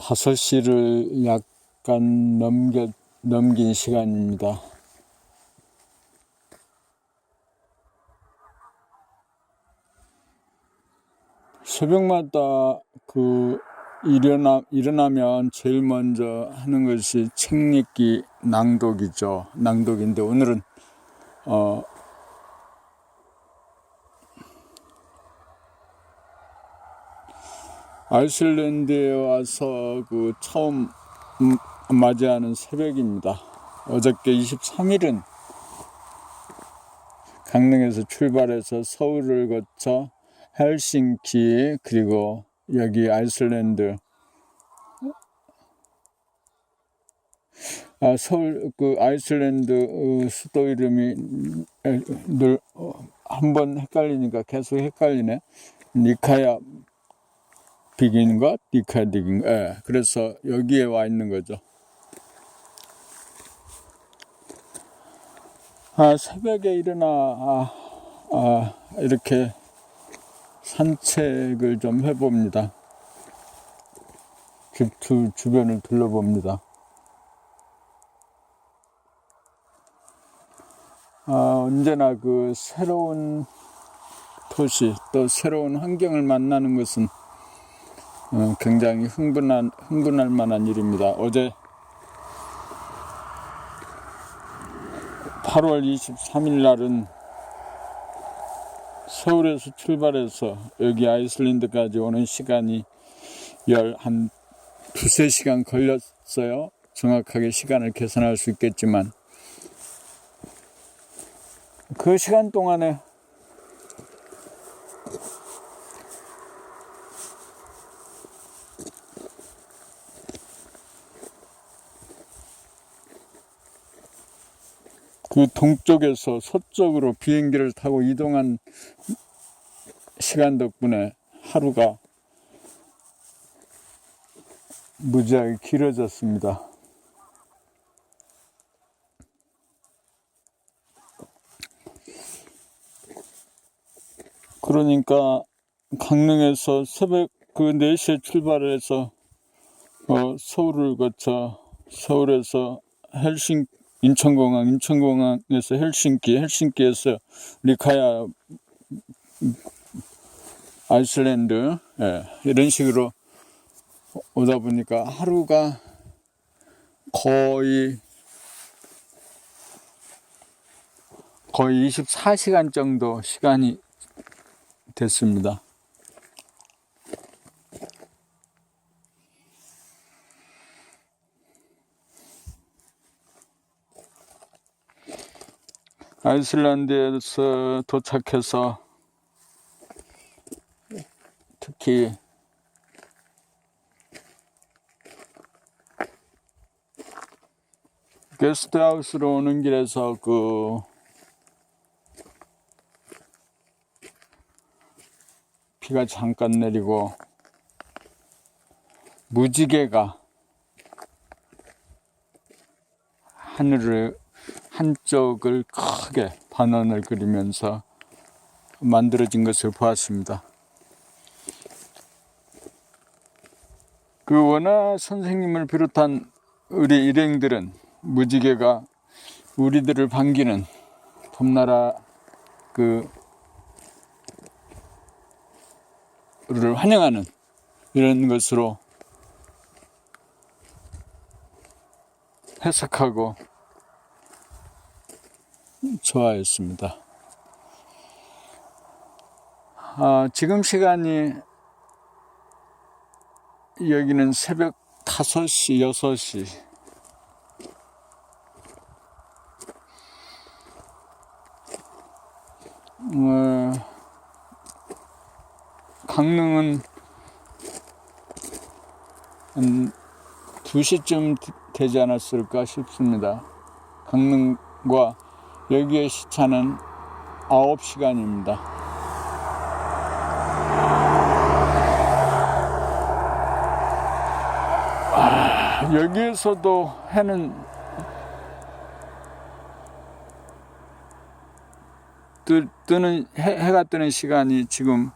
5시를 약간 넘긴 시간입니다. 새벽마다 일어나면 제일 먼저 하는 것이 책 읽기 낭독인데 오늘은 아이슬란드에 와서 처음 맞이하는 새벽입니다. 어저께 23일은 강릉에서 출발해서 서울을 거쳐 헬싱키, 그리고 여기 아이슬란드 아이슬란드 수도 이름이 늘 한번 헷갈리니까 계속 헷갈리네. 니카야빅인가? 니카야빅인가? 그래서 여기에 와 있는 거죠. 새벽에 일어나 이렇게 산책을 좀 해봅니다. 집 주변을 둘러봅니다. 언제나 새로운 도시, 또 새로운 환경을 만나는 것은 굉장히 흥분할 만한 일입니다. 어제 8월 23일 날은 서울에서 출발해서 여기 아이슬란드까지 오는 시간이 한 2-3시간 걸렸어요. 정확하게 시간을 계산할 수 있겠지만 그 시간 동안에 동쪽에서 서쪽으로 비행기를 타고 이동한 시간 덕분에 하루가 무지하게 길어졌습니다. 그러니까 강릉에서 새벽 4시에 출발해서 서울을 거쳐 서울에서 인천공항에서 헬싱키에서 리카야 아이슬란드, 이런 식으로 오다 보니까 하루가 거의 24시간 정도 시간이 됐습니다. 아이슬란드에서 도착해서 특히 게스트하우스로 오는 길에서 비가 잠깐 내리고 무지개가 하늘을 한쪽을 크게 반원을 그리면서 만들어진 것을 보았습니다. 원화 선생님을 비롯한 우리 일행들은 무지개가 우리들을 반기는 봄나라 를 환영하는 이런 것으로 해석하고 좋아했습니다. 지금 시간이 여기는 새벽 5시, 6시. 강릉은 한 2시쯤 되지 않았을까 싶습니다. 강릉과 여기의 시차는 9시간입니다. 여기에서도 해가 뜨는 시간이 지금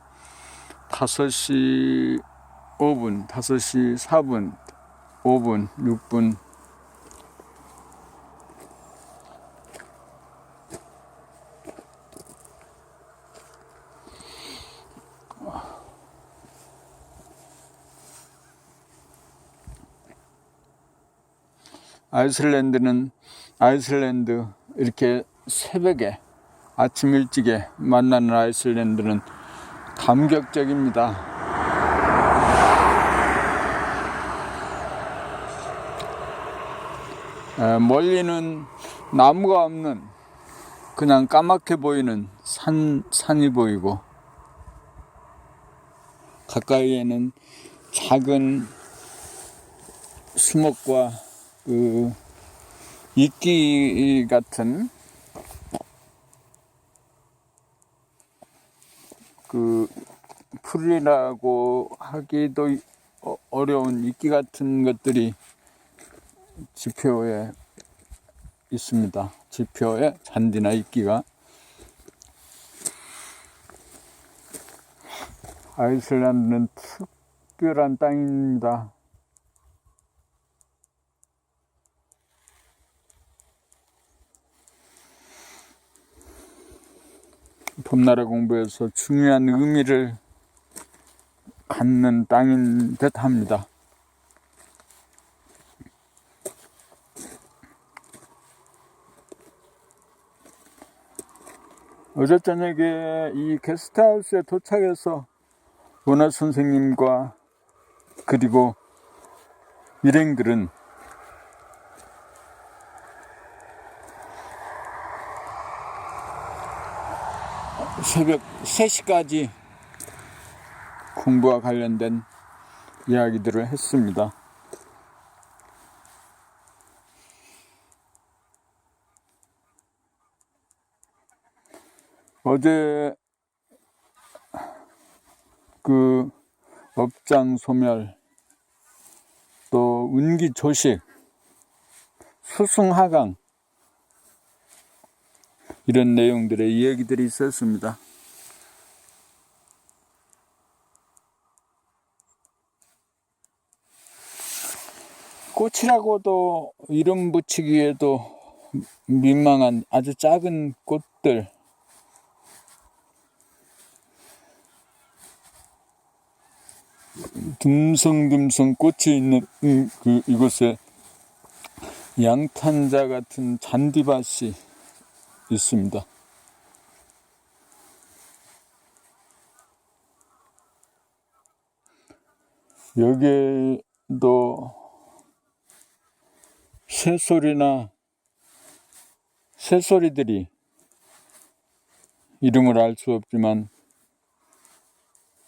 5시 5분, 5시 4분, 5분, 6분. 아이슬란드 이렇게 새벽에 아침 일찍에 만나는 아이슬란드는 감격적입니다. 멀리는 나무가 없는 그냥 까맣게 보이는 산이 보이고, 가까이에는 작은 수목과 그 이끼 같은 그 풀이라고 하기도 어려운 이끼 같은 것들이 지표에 있습니다. 지표에 잔디나 이끼가. 아이슬란드는 특별한 땅입니다. 봄나라 공부에서 중요한 의미를 갖는 땅인 듯 합니다. 어제 저녁에 이 게스트하우스에 도착해서 원화 선생님과 그리고 일행들은 새벽 3시까지 공부와 관련된 이야기들을 했습니다. 어제 그 업장 소멸, 또 운기 조식, 수승하강 이런 내용들의 이야기들이 있었습니다. 꽃이라고도 이름 붙이기에도 민망한 아주 작은 꽃들, 듬성듬성 꽃이 있는 이곳에 양탄자 같은 잔디밭이 있습니다. 여기에도 새소리들이 이름을 알 수 없지만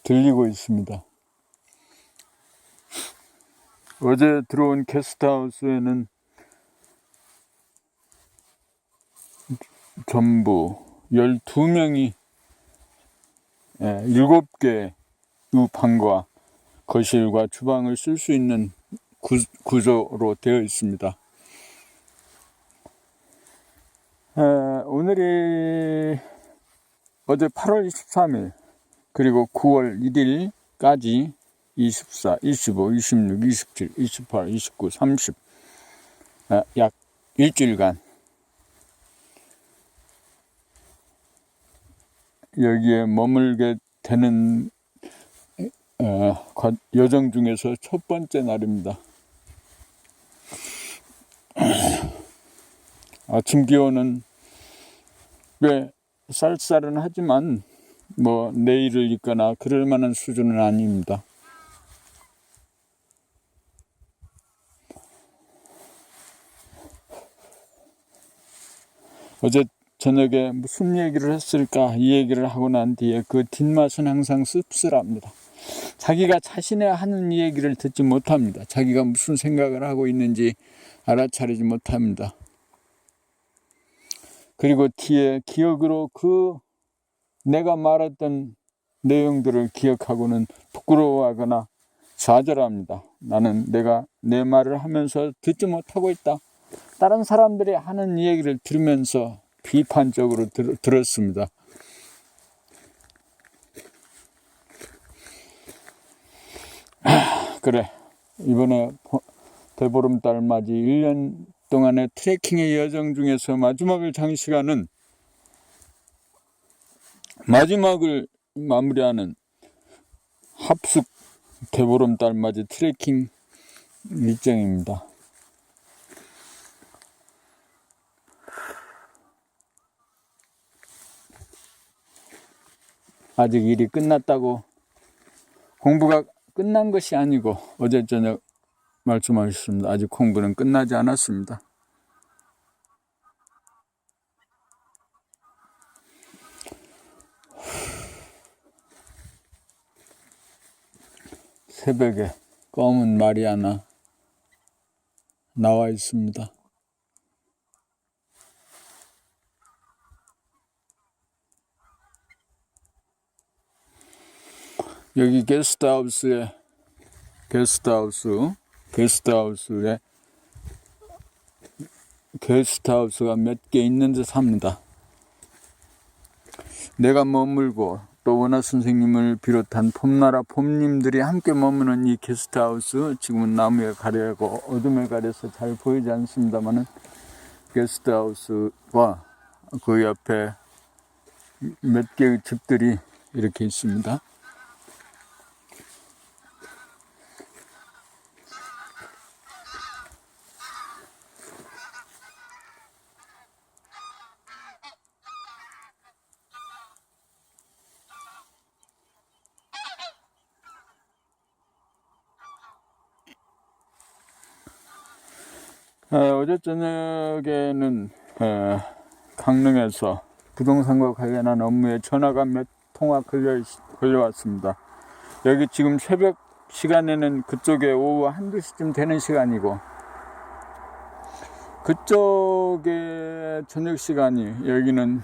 들리고 있습니다. 어제 들어온 게스트하우스에는 전부 12명이 7개의 방과 거실과 주방을 쓸 수 있는 구조로 되어 있습니다. 오늘이 어제 8월 23일 그리고 9월 1일까지 24, 25, 26, 27, 28, 29, 30 약 일주일간 여기에 머물게 되는 여정 중에서 첫 번째 날입니다. 아침 기온은 꽤 쌀쌀은 하지만 뭐 내일을 입거나 그럴 만한 수준은 아닙니다. 어제 저녁에 무슨 얘기를 했을까, 이 얘기를 하고 난 뒤에 그 뒷맛은 항상 씁쓸합니다. 자기가 자신의 하는 얘기를 듣지 못합니다. 자기가 무슨 생각을 하고 있는지 알아차리지 못합니다. 그리고 뒤에 기억으로 그 내가 말했던 내용들을 기억하고는 부끄러워하거나 좌절합니다. 나는 내가 내 말을 하면서 듣지 못하고 있다. 다른 사람들이 하는 얘기를 들으면서 비판적으로 들었습니다. 그래, 이번에 대보름달 맞이 1년 동안의 트레킹의 여정 중에서 마지막을 장시간은 마지막을 마무리하는 합숙 대보름달 맞이 트레킹 일정입니다. 아직 일이 끝났다고 공부가 끝난 것이 아니고 어제 저녁 말씀하셨습니다. 아직 공부는 끝나지 않았습니다. 새벽에 검은 말이 하나 나와 있습니다. 여기 게스트하우스에 게스트하우스가 몇 개 있는 듯 합니다. 내가 머물고 또 원화 선생님을 비롯한 봄나라 봄님들이 함께 머무는 이 게스트하우스, 지금은 나무에 가려고 어둠에 가려서 잘 보이지 않습니다만은 게스트하우스와 그 옆에 몇 개의 집들이 이렇게 있습니다. 어제 저녁에는 강릉에서 부동산과 관련한 업무에 전화가 몇 통화 걸려왔습니다. 여기 지금 새벽 시간에는 그쪽에 오후 1~2시쯤 되는 시간이고, 그쪽에 저녁 시간이 여기는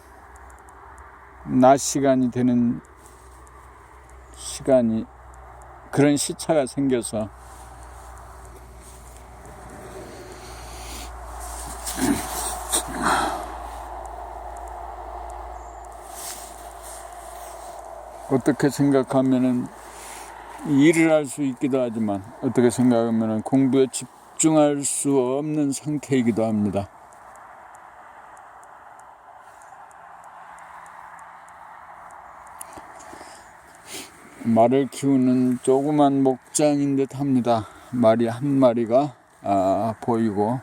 낮 시간이 되는 시간이, 그런 시차가 생겨서 어떻게 생각하면은 일을 할 수 있기도 하지만 어떻게 생각하면은 공부에 집중할 수 없는 상태이기도 합니다. 말을 키우는 조그만 목장인 듯 합니다. 말이 한 마리가 보이고,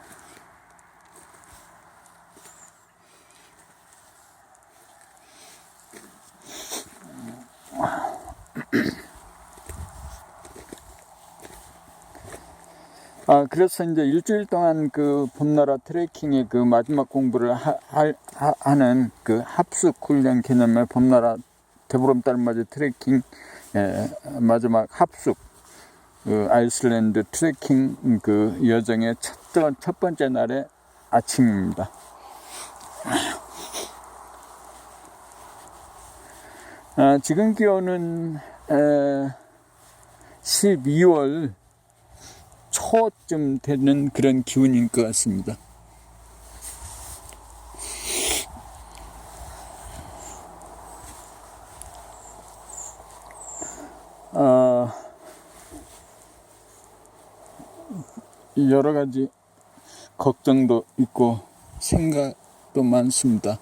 그래서 이제 일주일 동안 그 봄나라 트레킹의 그 마지막 공부를 하는 그 합숙 훈련 개념의 봄나라 대보름달 맞이 트레킹 마지막 합숙 그 아이슬란드 트레킹 그 여정의 첫 번째 날의 아침입니다. 지금 기온은 12월 초쯤 되는 그런 기온인 것 같습니다. 여러 가지 걱정도 있고 생각도 많습니다.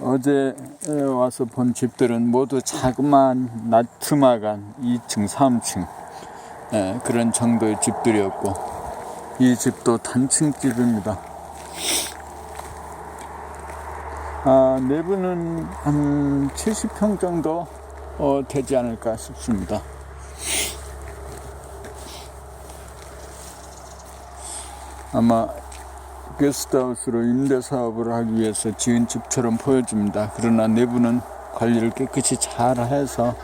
어제 와서 본 집들은 모두 자그마한 나트막한 2층, 3층 그런 정도의 집들이었고, 이 집도 단층 집입니다. 내부는 한 70평 정도 되지 않을까 싶습니다. 아마 게스트하우스로 임대사업을 하기 위해서 지은 집처럼 보여집니다. 그러나 내부는 관리를 깨끗이 잘 해서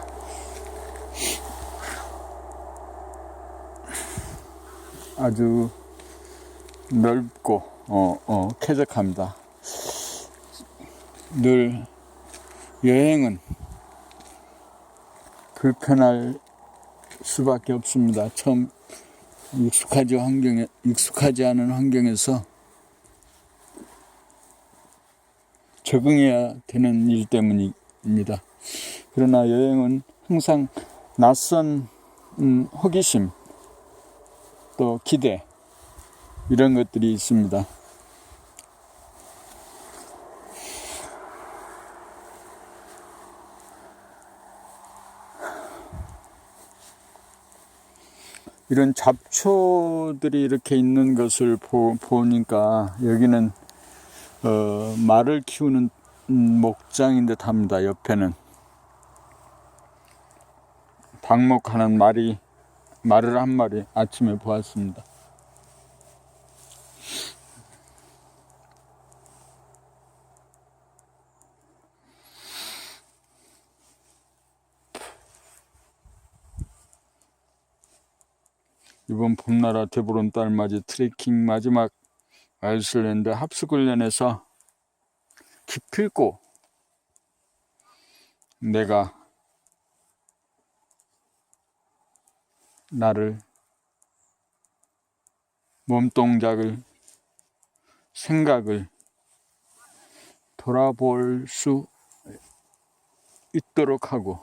아주 넓고 쾌적합니다. 늘 여행은 불편할 수밖에 없습니다. 처음 익숙하지 않은 환경에서 적응해야 되는 일 때문입니다. 그러나 여행은 항상 낯선 호기심, 또 기대, 이런 것들이 있습니다. 이런 잡초들이 이렇게 있는 것을 보니까 여기는 말을 키우는 목장인 듯 합니다. 옆에는 방목하는 말을 한 마리 아침에 보았습니다. 이번 봄나라 대보름달 맞이 트레킹 마지막 아이슬란드 합숙훈련에서 기필코 내가 나를 몸동작을 생각을 돌아볼 수 있도록 하고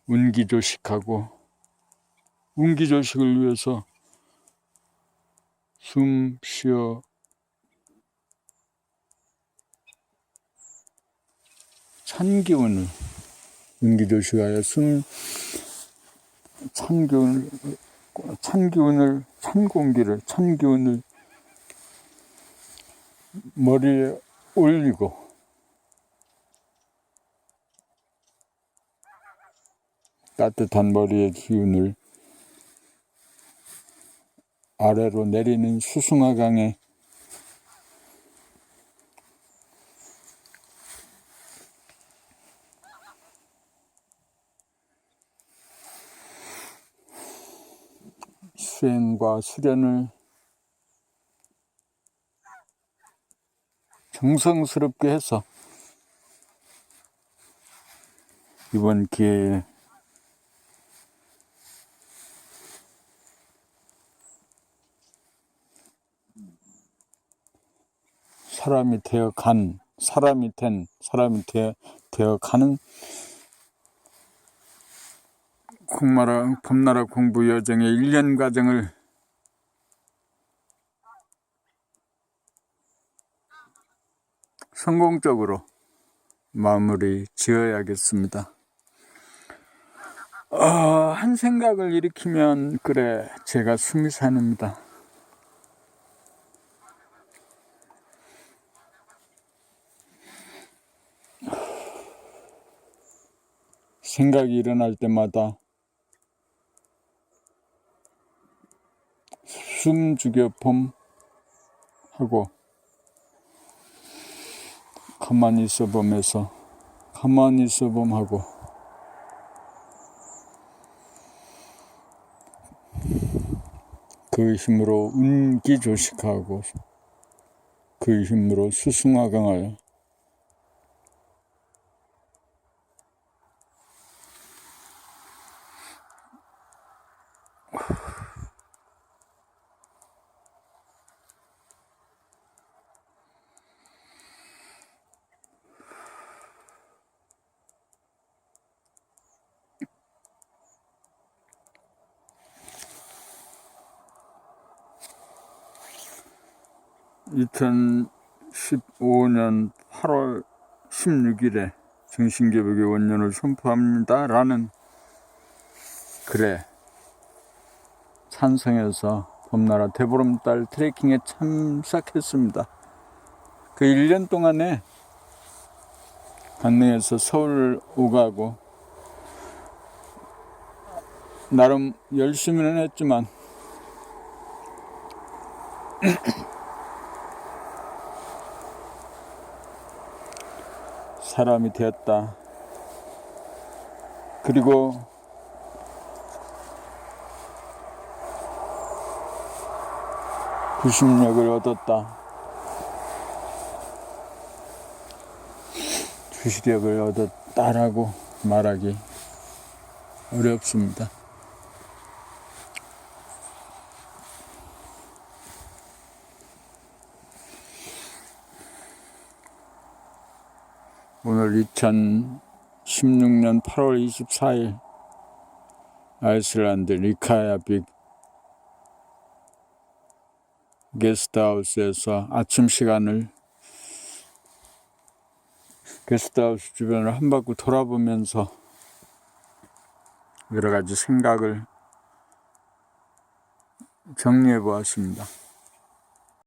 운기조식하고 운기조식을 위해서 숨 쉬어 찬 기운을 운기조식하여 찬 공기를 찬 기운을 머리에 올리고 따뜻한 머리의 기운을 아래로 내리는 수승화강에 수행과 수련을 정성스럽게 해서 이번 기회에 사람이 되어가는 봄나라 공부 여정의 1년 과정을 성공적으로 마무리 지어야겠습니다. 한 생각을 일으키면 그래 제가 숨이 산입니다. 생각이 일어날 때마다 숨 죽여 봄 하고 가만히 있어 봄에서 가만히 있어 봄 하고 그 힘으로 운기조식하고 그 힘으로 수승화강을 (2015년 8월 16일에) 정신개벽의 원년을 선포합니다 라는 글에 찬성해서 봄나라 대보름달 트레킹에 참석했습니다. 그 1년 동안에 강릉에서 서울 오가고 나름 열심히는 했지만 사람이 되었다. 그리고 구심력을 얻었다. 주시력을 얻었다라고 말하기 어렵습니다. 오늘 2016년 8월 24일 아이슬란드 리카야빅 게스트하우스에서 아침 시간을 게스트하우스 주변을 한 바퀴 돌아보면서 여러 가지 생각을 정리해 보았습니다.